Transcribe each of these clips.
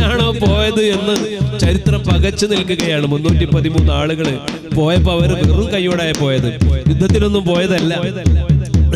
ാണോ പോയത് എന്ന് ചരിത്രം പകച്ചു നിൽക്കുകയാണ്. 313 ആളുകൾ പോയപ്പോൾ അവർ വെറും കൈയോടായ പോയത്, യുദ്ധത്തിനൊന്നും പോയതല്ല.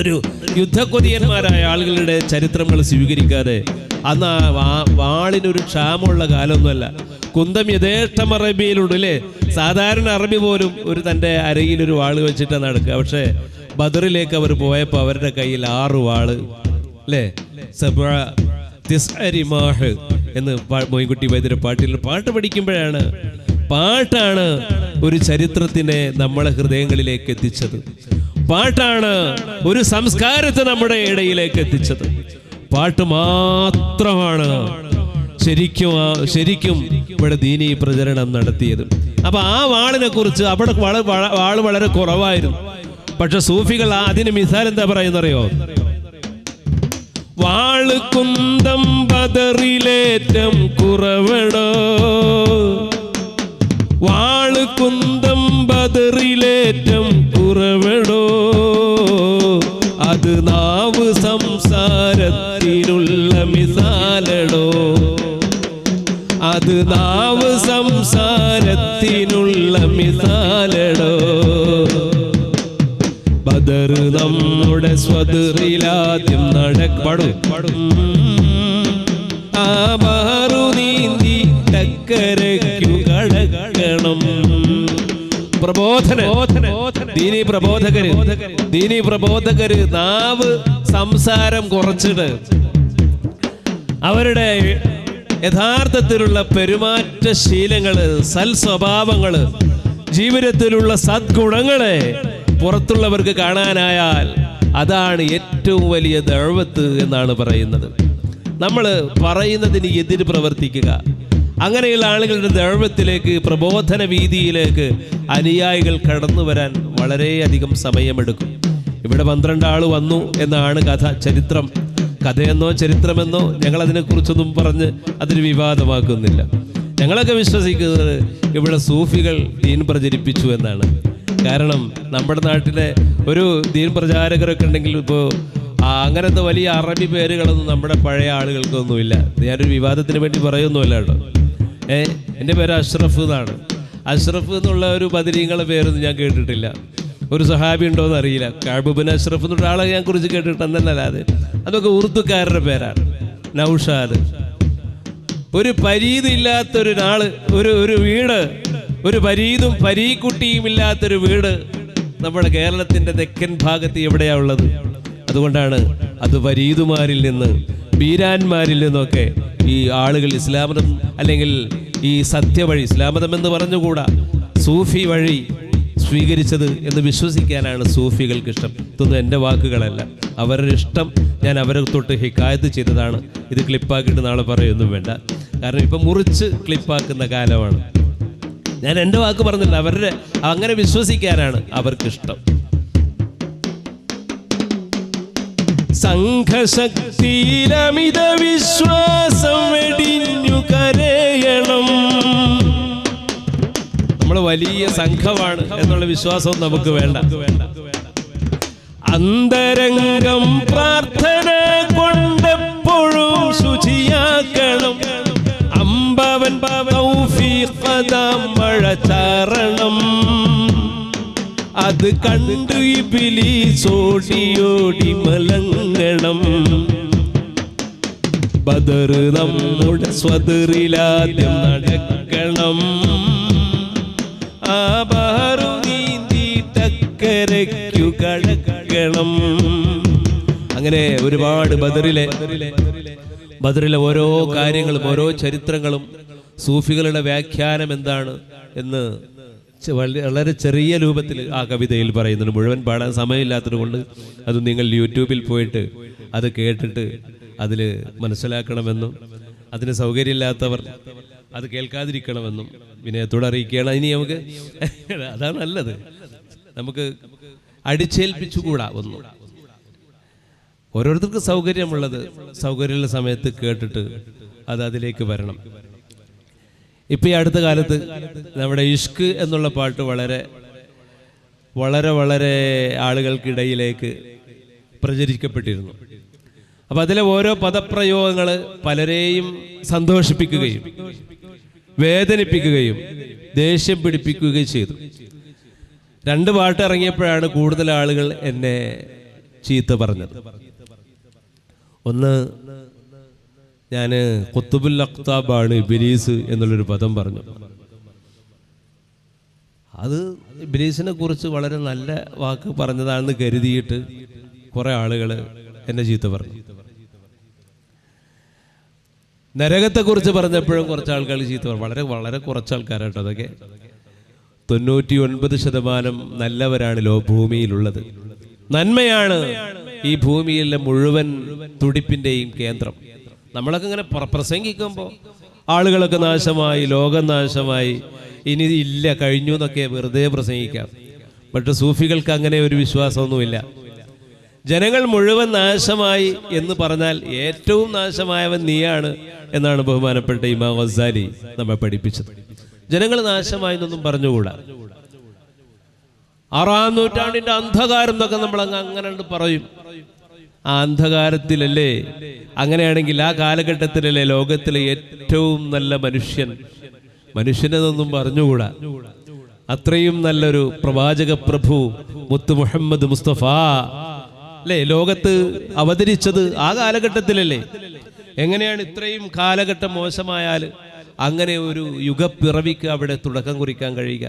ഒരു യുദ്ധക്കൊതിയന്മാരായ ആളുകളുടെ ചരിത്രങ്ങൾ സ്വീകരിക്കാതെ അന്ന് വാളിനൊരു ക്ഷാമമുള്ള കാലമൊന്നുമല്ല. കുന്തം യഥേഷ്ടം അറബിയിലുണ്ടല്ലേ. സാധാരണ അറബി പോലും ഒരു തൻ്റെ അരയിലൊരു വാള് വെച്ചിട്ടാണ് നടക്കുക. പക്ഷേ ബദറിലേക്ക് അവർ പോയപ്പോൾ അവരുടെ കയ്യിൽ 6 വാള് അല്ലേ, എന്ന് മോയിൻകുട്ടി വൈദ്യരുടെ പാട്ട് പഠിക്കുമ്പോഴാണ്, പാട്ടാണ് ഒരു ചരിത്രത്തിനെ നമ്മളെ ഹൃദയങ്ങളിലേക്ക് എത്തിച്ചത്. പാട്ടാണ് ഒരു സംസ്കാരത്തെ നമ്മുടെ ഇടയിലേക്ക് എത്തിച്ചത്. പാട്ട് മാത്രമാണ് ശരിക്കും ഇവിടെ ദീനീ പ്രചരണം നടത്തിയത്. അപ്പൊ ആ വാളിനെ കുറിച്ച് അവിടെ വാള് വളരെ കുറവായിരുന്നു. പക്ഷെ സൂഫികൾ അതിന് മിസാൽ എന്താ പറയുന്നറിയോ? വാള് കുന്തം ബദറിലേറ്റം കുറവടോ, വാള് കുന്തം ബദറിലേറ്റം കുറവടോ, അത് നാവ് സംസാരത്തിനുള്ള മിസാലടോ, അത് നാവ് സംസാരത്തിനുള്ള മിസാലടോ. ബദർ നമ്മുടെ സ്വദറിലാദ്യം നടക്കും, ആ ബഹറു നീന്തി ടക്കരയ്ക്കു കടക്കണം. ദീനി പ്രബോധകര് നാവ് സംസാരം കുറച്ചിട്ട് അവരുടെ യഥാർത്ഥത്തിലുള്ള പെരുമാറ്റ ശീലങ്ങള്, സൽസ്വഭാവങ്ങള്, ജീവിതത്തിലുള്ള സദ്ഗുണങ്ങളെ പുറത്തുള്ളവർക്ക് കാണാനായാൽ അതാണ് ഏറ്റവും വലിയ ദഅവത്ത് എന്നാണ് പറയുന്നത്. നമ്മൾ പറയുന്നതിന് എതിര് പ്രവർത്തിക്കുക, അങ്ങനെയുള്ള ആളുകളുടെ ദഅവത്തിലേക്ക്, പ്രബോധന വീതിയിലേക്ക് അനുയായികൾ കടന്നു വരാൻ വളരെയധികം സമയമെടുക്കും. ഇവിടെ 12 ആൾ വന്നു എന്നാണ് ചരിത്രം. കഥയെന്നോ ചരിത്രമെന്നോ ഞങ്ങളതിനെക്കുറിച്ചൊന്നും പറഞ്ഞ് അതിന് വിവാദമാക്കുന്നില്ല. ഞങ്ങളൊക്കെ വിശ്വസിക്കുന്നത് ഇവിടെ സൂഫികൾ ദീൻ പ്രചരിപ്പിച്ചു എന്നാണ്. കാരണം നമ്മുടെ നാട്ടിലെ ഒരു ദീൻ പ്രചാരകരൊക്കെ ഉണ്ടെങ്കിൽ ഇപ്പോൾ അങ്ങനത്തെ വലിയ അറബി പേരുകളൊന്നും നമ്മുടെ പഴയ ആളുകൾക്കൊന്നുമില്ല. ഞാനൊരു വിവാദത്തിന് വേണ്ടി പറയുന്നുമില്ല കേട്ടോ. എൻ്റെ പേര് അഷ്റഫ് എന്നാണ്. അഷ്റഫ് എന്നുള്ള ഒരു ബദരീങ്ങളെ പേരൊന്നും ഞാൻ കേട്ടിട്ടില്ല. ഒരു സഹാബി ഉണ്ടോയെന്ന് അറിയില്ല. കഅബ് ബിൻ അഷ്റഫ് എന്നുള്ള ആളെ ഞാൻ കുറിച്ച് കേട്ടിട്ടെന്നല്ലാതെ അതൊക്കെ ഉറുദുക്കാരുടെ പേരാണ്. നൗഷാദ്, ഒരു പരീതില്ലാത്തൊരാള്, ഒരു വീട്, ഒരു പരീതും പരീക്കുട്ടിയും ഇല്ലാത്തൊരു വീട് നമ്മുടെ കേരളത്തിൻ്റെ തെക്കൻ ഭാഗത്ത് എവിടെയാണ് ഉള്ളത്? അതുകൊണ്ടാണ് അത് പരീതുമാരിൽ നിന്ന്, ബീരാന്മാരിൽ നിന്നൊക്കെ ഈ ആളുകൾ ഇസ്ലാമതം അല്ലെങ്കിൽ ഈ സത്യവഴി, ഇസ്ലാമതം എന്ന് പറഞ്ഞുകൂടാ, സൂഫി വഴി സ്വീകരിച്ചത് എന്ന് വിശ്വസിക്കാനാണ് സൂഫികൾക്ക് ഇഷ്ടം. ഇതൊന്നും എൻ്റെ വാക്കുകളല്ല, അവരുടെ ഇഷ്ടം. ഞാൻ അവരെ തൊട്ട് ഹിക്കായത്ത് ചെയ്തതാണ്. ഇത് ക്ലിപ്പാക്കിയിട്ട് നാളെ പറയൊന്നും വേണ്ട, കാരണം ഇപ്പം മുറിച്ച് ക്ലിപ്പാക്കുന്ന കാലമാണ്. ഞാൻ എൻ്റെ വാക്ക് പറഞ്ഞില്ല, അവരുടെ അങ്ങനെ വിശ്വസിക്കാനാണ് അവർക്കിഷ്ടം. സംഘശക്തിയിലമിത വിശ്വാസം വെടിഞ്ഞു കരയണം. നമ്മൾ വലിയ സംഘമാണ് എന്നുള്ള വിശ്വാസവും നമുക്ക് വേണ്ട. അന്തരംഗം പ്രാർത്ഥന കൊണ്ടെപ്പോഴും ശുചിയാക്കണം. അമ്പവൻ തൗഫീഖദാം മഴ ചാരണം. അത് കണ്ടു ഇബ്ലീസോടിയോടി മലങ്ങണം. ബദർ നമ്മുടെ സ്വദറിലാദ്യം നടക്കണം. ആ ബഹറു നീന്തി ടക്കരയ്ക്കു കടക്കണം. അങ്ങനെ ഒരുപാട് ബദറിലെ ഓരോ കാര്യങ്ങളും ഓരോ ചരിത്രങ്ങളും സൂഫികളുടെ വ്യാഖ്യാനം എന്താണ് എന്ന് വളരെ ചെറിയ രൂപത്തിൽ ആ കവിതയിൽ പറയുന്നുണ്ട്. മുഴുവൻ പാടാൻ സമയമില്ലാത്തത് കൊണ്ട് അത് നിങ്ങൾ യൂട്യൂബിൽ പോയിട്ട് അത് കേട്ടിട്ട് അതിൽ മനസ്സിലാക്കണമെന്നും അതിന് സൗകര്യമില്ലാത്തവർ അത് കേൾക്കാതിരിക്കണമെന്നും വിനയത്തോടെ അറിയിക്കുകയാണ്. ഇനി നമുക്ക് അതാണ് നല്ലത്, നമുക്ക് അടിച്ചേൽപ്പിച്ചുകൂടാ ഒന്നും. ഓരോരുത്തർക്ക് സൗകര്യമുള്ളത് സൗകര്യമുള്ള സമയത്ത് കേട്ടിട്ട് അത് അതിലേക്ക് വരണം. ഇപ്പം ഈ അടുത്ത കാലത്ത് നമ്മുടെ ഇഷ്ക് എന്നുള്ള പാട്ട് വളരെ വളരെ വളരെ ആളുകൾക്കിടയിലേക്ക് പ്രചരിക്കപ്പെട്ടിരുന്നു. അപ്പം അതിലെ ഓരോ പദപ്രയോഗങ്ങൾ പലരെയും സന്തോഷിപ്പിക്കുകയും വേദനിപ്പിക്കുകയും ദേഷ്യം പിടിപ്പിക്കുകയും ചെയ്തു. 2 പാട്ട് ഇറങ്ങിയപ്പോഴാണ് കൂടുതൽ ആളുകൾ എന്നെ ചീത്ത പറഞ്ഞത്. ഒന്ന്, ഞാൻ ഖുത്ബുൽ അഖ്താബാണ് ഇബ്ലീസ് എന്നുള്ളൊരു പദം പറഞ്ഞു. അത് ഇബ്ലീസിനെ കുറിച്ച് വളരെ നല്ല വാക്ക് പറഞ്ഞതാണെന്ന് കരുതിയിട്ട് കുറെ ആളുകൾ എന്നെ ചീത്ത പറഞ്ഞു. നരകത്തെക്കുറിച്ച് പറഞ്ഞപ്പോഴും കുറച്ച് ആൾക്കാർ ചീത്ത പറഞ്ഞു. വളരെ വളരെ കുറച്ച് ആൾക്കാരാട്ടോ അതൊക്കെ. 99% നല്ലവരാണ് ഭൂമിയിലുള്ളത്. നന്മയാണ് ഈ ഭൂമിയിലെ മുഴുവൻ തുടിപ്പിന്റെയും കേന്ദ്രം. നമ്മളൊക്കെ ഇങ്ങനെ പ്രസംഗിക്കുമ്പോൾ ആളുകളൊക്കെ നാശമായി, ലോകം നാശമായി, ഇനി ഇല്ല, കഴിഞ്ഞു എന്നൊക്കെ വെറുതെ പ്രസംഗിക്കാം. പക്ഷെ സൂഫികൾക്ക് അങ്ങനെ ഒരു വിശ്വാസമൊന്നുമില്ല. ജനങ്ങൾ മുഴുവൻ നാശമായി എന്ന് പറഞ്ഞാൽ ഏറ്റവും നാശമായവൻ നീയാണ് എന്നാണ് ബഹുമാനപ്പെട്ട ഇമാം ഗസാലി നമ്മെ പഠിപ്പിച്ചത്. ജനങ്ങൾ നാശമായി എന്നൊന്നും പറഞ്ഞുകൂടാ. 6-ാം നൂറ്റാണ്ടിന്റെ അന്ധകാരം എന്നൊക്കെ നമ്മൾ അങ്ങനെ പറയും. ആ അന്ധകാരത്തിലല്ലേ, അങ്ങനെയാണെങ്കിൽ ആ കാലഘട്ടത്തിലല്ലേ ലോകത്തിലെ ഏറ്റവും നല്ല മനുഷ്യനെന്നൊന്നും പറഞ്ഞുകൂടാ. അത്രയും നല്ലൊരു പ്രവാചക പ്രഭു മുത്ത് മുഹമ്മദ് മുസ്തഫ അല്ലേ ലോകത്ത് അവതരിച്ചത് ആ കാലഘട്ടത്തിലല്ലേ. എങ്ങനെയാണ് ഇത്രയും കാലഘട്ടം മോശമായാൽ അങ്ങനെ ഒരു യുഗപ്പിറവിക്ക് അവിടെ തുടക്കം കുറിക്കാൻ കഴിയുക?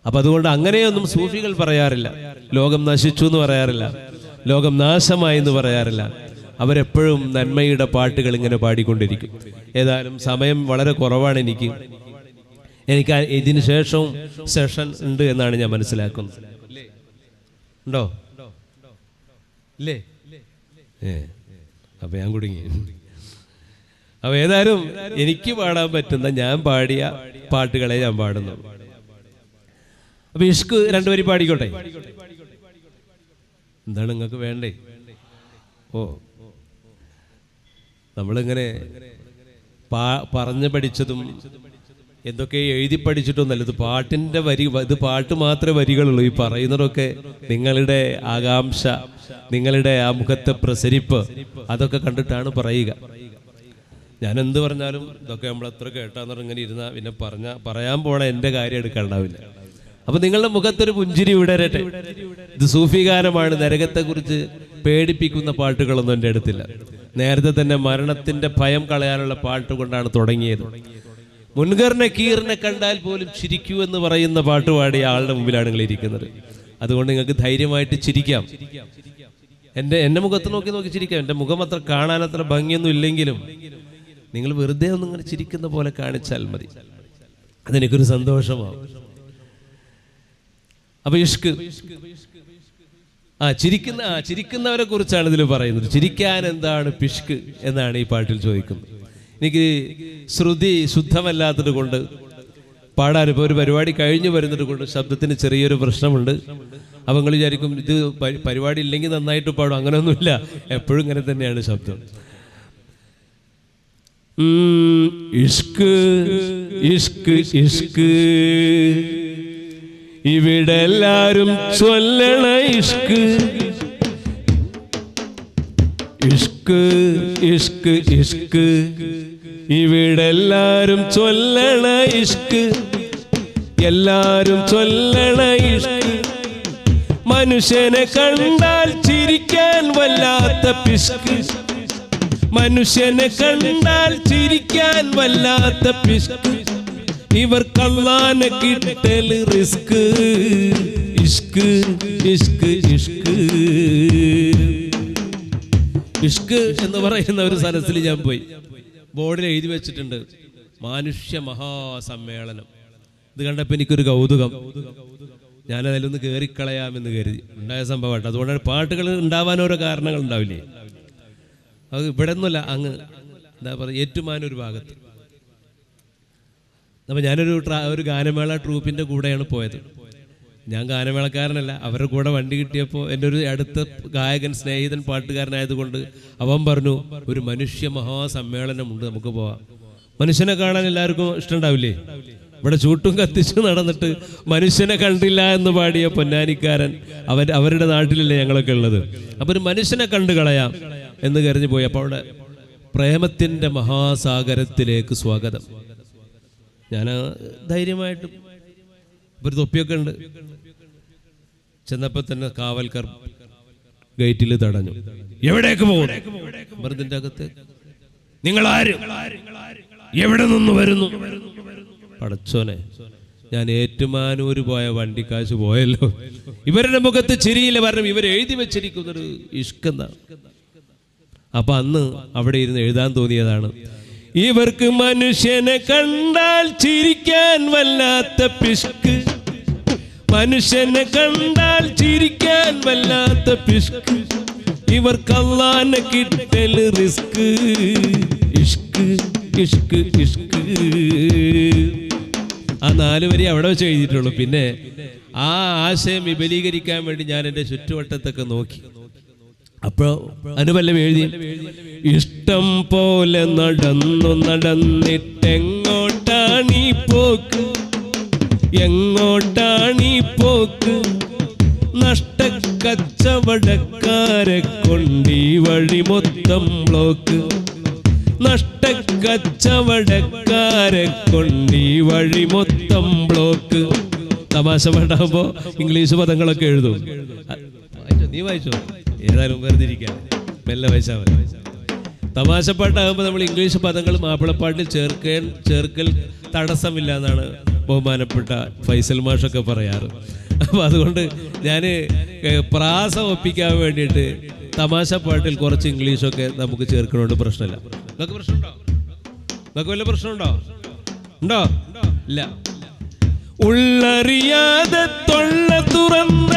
അപ്പൊ അതുകൊണ്ട് അങ്ങനെയൊന്നും സൂഫികൾ പറയാറില്ല. ലോകം നശിച്ചു എന്ന് പറയാറില്ല, ലോകം നാശമായി എന്ന് പറയാറില്ല. അവരെപ്പോഴും നന്മയുടെ പാട്ടുകൾ ഇങ്ങനെ പാടിക്കൊണ്ടിരിക്കും. ഏതായാലും സമയം വളരെ കുറവാണ് എനിക്ക് ഇതിന് ശേഷവും സെഷൻ ഉണ്ട് എന്നാണ് ഞാൻ മനസ്സിലാക്കുന്നത്. ഉണ്ടോ? ഇല്ലേ? അപ്പൊ ഞാൻ കുടുങ്ങി. അപ്പൊ ഏതായാലും എനിക്ക് പാടാൻ പറ്റുന്ന ഞാൻ പാടിയ പാട്ടുകളെ ഞാൻ പാടുന്നു. അപ്പൊ ഇഷ്ക് 2 വരി പാടിക്കോട്ടെ. എന്താണ് നിങ്ങൾക്ക് വേണ്ടേ? ഓ, നമ്മളിങ്ങനെ പറഞ്ഞു പഠിച്ചതും എന്തൊക്കെ എഴുതി പഠിച്ചിട്ടൊന്നല്ല. ഇത് പാട്ടിന്റെ ഇത് പാട്ട് മാത്രമേ വരികളുള്ളൂ. ഈ പറയുന്നതൊക്കെ നിങ്ങളുടെ ആകാംക്ഷ, നിങ്ങളുടെ ആ മുഖത്തെ പ്രസരിപ്പ്, അതൊക്കെ കണ്ടിട്ടാണ് പറയുക. ഞാൻ എന്ത് പറഞ്ഞാലും ഇതൊക്കെ നമ്മൾ എത്ര കേട്ടാന്ന് ഇങ്ങനെ ഇരുന്നാൽ പിന്നെ പറയാൻ പോണ എൻ്റെ കാര്യം എടുക്കാണ്ടാവില്ല. അപ്പൊ നിങ്ങളുടെ മുഖത്തൊരു പുഞ്ചിരി വിടരട്ടെ. ഇത് സൂഫി ഗാനമാണ്. നരകത്തെക്കുറിച്ച് പേടിപ്പിക്കുന്ന പാട്ടുകളൊന്നും എൻ്റെ അടുത്തില്ല. നേരത്തെ തന്നെ മരണത്തിന്റെ ഭയം കളയാനുള്ള പാട്ട് കൊണ്ടാണ് തുടങ്ങിയത്. മുൻകർ നക്കീറിനെ കണ്ടാൽ പോലും ചിരിക്കൂ എന്ന് പറയുന്ന പാട്ട് പാടിയ ആളുടെ മുമ്പിലാണ് നിങ്ങൾ ഇരിക്കുന്നത്. അതുകൊണ്ട് നിങ്ങൾക്ക് ധൈര്യമായിട്ട് ചിരിക്കാം. എന്റെ മുഖത്ത് നോക്കി ചിരിക്കാം. എൻ്റെ മുഖം അത്ര കാണാൻ അത്ര ഭംഗിയൊന്നും ഇല്ലെങ്കിലും നിങ്ങൾ വെറുതെ ഒന്നും ഇങ്ങനെ ചിരിക്കുന്ന പോലെ കാണിച്ചാൽ മതി, അതെനിക്കൊരു സന്തോഷമാവും. അപ്പൊ ഇഷ്ക് ചിരിക്കുന്നവരെ കുറിച്ചാണ് ഇതിൽ പറയുന്നത്. ചിരിക്കാൻ എന്താണ് പിഷ്ക് എന്നാണ് ഈ പാട്ടിൽ ചോദിക്കുന്നത്. എനിക്ക് ശ്രുതി ശുദ്ധമല്ലാത്തത് കൊണ്ട് പാടാൻ ഇപ്പോൾ ഒരു പരിപാടി കഴിഞ്ഞു വരുന്നത് കൊണ്ട് ശബ്ദത്തിന് ചെറിയൊരു പ്രശ്നമുണ്ട്. അപ്പം നിങ്ങൾ വിചാരിക്കും ഇത് പരിപാടി ഇല്ലെങ്കിൽ നന്നായിട്ട് പാടും. അങ്ങനെയൊന്നുമില്ല, എപ്പോഴും ഇങ്ങനെ തന്നെയാണ് ശബ്ദം. ഇഷ്ക് ഇഷ്ക് ഇഷ്ക് ഇവിടെ എല്ലാരും ചൊല്ലണ ഇഷ്ക് ഇഷ്ക് ഇഷ്ക് ഇഷ്ക് ഇവിടെ എല്ലാരും ചൊല്ലണ ഇഷ്ക് എല്ലാരും ചൊല്ലണ ഇഷ്ക് മനുഷ്യനെ കണ്ടാൽ ചിരിക്കാൻ വല്ലാത്ത പിഷ്ക് മനുഷ്യനെ കണ്ടാൽ ചിരിക്കാൻ വല്ലാത്ത പിഷ്ക് ഇവർക്ക് അല്ലാഹനെ കിട്ടൽ റിസ്ക് ഇഷ്ക് ഇഷ്ക് ഇഷ്ക് ഇഷ്ക് എന്ന് പറയുന്ന ഒരു സദസ്സിൽ ഞാൻ പോയി. ബോർഡിൽ എഴുതി വെച്ചിട്ടുണ്ട് മാനുഷ്യ മഹാസമ്മേളനം. ഇത് കണ്ടപ്പോൾ എനിക്കൊരു കൗതുകം. ഞാനതിലൊന്ന് കയറിക്കളയാമെന്ന് കരുതി. ഉണ്ടായ സംഭവമായിട്ട്. അതുകൊണ്ടാണ് പാട്ടുകൾ ഉണ്ടാവാൻ ഓരോ കാരണങ്ങൾ ഉണ്ടാവില്ലേ. അത് ഇവിടെ ഒന്നുമല്ല, അങ്ങ് എന്താ പറയുക ഏറ്റുമാനൊരു ഭാഗത്ത്. അപ്പം ഞാനൊരു ഗാനമേള ട്രൂപ്പിൻ്റെ കൂടെയാണ് പോയത്. ഞാൻ ഗാനമേളക്കാരനല്ല, അവരുടെ കൂടെ വണ്ടി കിട്ടിയപ്പോൾ എൻ്റെ ഒരു അടുത്ത ഗായകൻ സ്നേഹിതൻ പാട്ടുകാരനായതുകൊണ്ട് അവൻ പറഞ്ഞു ഒരു മനുഷ്യ മഹാസമ്മേളനമുണ്ട്, നമുക്ക് പോവാം. മനുഷ്യനെ കാണാൻ എല്ലാവർക്കും ഇഷ്ടമുണ്ടാവില്ലേ? ഇവിടെ ചൂട്ടും കത്തിച്ചു നടന്നിട്ട് മനുഷ്യനെ കണ്ടില്ല എന്ന് പാടിയ പൊന്നാനിക്കാരൻ അവരുടെ നാട്ടിലല്ലേ ഞങ്ങളൊക്കെ ഉള്ളത്. അപ്പൊ ഒരു മനുഷ്യനെ കണ്ടു കളയാം, എന്ന് കരഞ്ഞു പോയി. അപ്പോൾ അവിടെ പ്രേമത്തിൻ്റെ മഹാസാഗരത്തിലേക്ക് സ്വാഗതം. ഞാൻ ധൈര്യമായിട്ട് ഒരു തൊപ്പിയൊക്കെ ഉണ്ട്. ചെന്നപ്പോൾ തന്നെ കാവൽക്കാർ ഗേറ്റിൽ തടഞ്ഞു. എവിടേക്ക് പോകുന്നു? മൃതിൻ്റെ അകത്ത്. നിങ്ങളാര്? എവിടെ നിന്ന് വരുന്നു? പടച്ചോനെ, ഞാൻ ഏറ്റുമാനൂര് പോയ വണ്ടിക്കാശ് പോയല്ലോ. ഇവരുടെ മുഖത്ത് ചിരിയില്ല. കാരണം ഇവർ എഴുതി വെച്ചിരിക്കുന്നൊരു ഇഷ്കെന്നാണ്. അപ്പൊ അന്ന് അവിടെ ഇരുന്ന് എഴുതാൻ തോന്നിയതാണ്, ഇവർക്ക് മനുഷ്യനെ കണ്ടാൽ ചിരിക്കാൻ വല്ലാത്ത പിഷ്ക്, മനുഷ്യനെ കണ്ടാൽ ചിരിക്കാൻ വല്ലാത്ത പിഷ്ക്, ഇവർക്ക് അല്ലാഹനെ കിട്ടല് റിസ്ക്, ഇഷ്ക് ഇഷ്ക് ഇഷ്ക്. ആ 4 വരി അവിടെ വെച്ച് എഴുതിയിട്ടുള്ളൂ. പിന്നെ ആ ആശയം വിപുലീകരിക്കാൻ വേണ്ടി ഞാൻ എൻ്റെ ചുറ്റുവട്ടത്തൊക്കെ നോക്കി. അപ്പോ അനുപല്ലവി എഴുതി, ഇഷ്ടം പോലെ നടന്നു നടന്നിട്ടെങ്ങോട്ടാണീ പോക്ക്, എങ്ങോട്ടാണീ പോക്ക്, നഷ്ടക്കച്ചവടക്കാരെ കൊണ്ടീ വഴി മൊത്തം ബ്ലോക്ക്, നഷ്ടക്കച്ചവടക്കാരെ കൊണ്ടീ വഴി മൊത്തം ബ്ലോക്ക്. തമാശ പാട്ടാകുമ്പോ ഇംഗ്ലീഷ് പദങ്ങളൊക്കെ എഴുതും. നീ വായിച്ചോ? ഏതായാലും വെറുതെ ഇരിക്കാൻ മെല്ലെ വായിച്ചാൽ മതി. തമാശപ്പാട്ടാകുമ്പോൾ നമ്മൾ ഇംഗ്ലീഷ് പദങ്ങൾ മാപ്പിളപ്പാട്ടിൽ ചേർക്കൽ തടസ്സമില്ല എന്നാണ് ബഹുമാനപ്പെട്ട ഫൈസൽ മാഷൊക്കെ പറയാറ്. അപ്പോൾ അതുകൊണ്ട് ഞാൻ പ്രാസ ഒപ്പിക്കാൻ വേണ്ടിയിട്ട് തമാശപ്പാട്ടിൽ കുറച്ച് ഇംഗ്ലീഷൊക്കെ നമുക്ക് ചേർക്കണോണ്ട് പ്രശ്നമില്ല. നിങ്ങൾക്ക് പ്രശ്നമുണ്ടോ? നിങ്ങൾക്ക് വല്ല പ്രശ്നമുണ്ടോ? ഉണ്ടോ? ഇല്ല. ഉള്ളറിയാതെ തൊള്ള തുറന്ന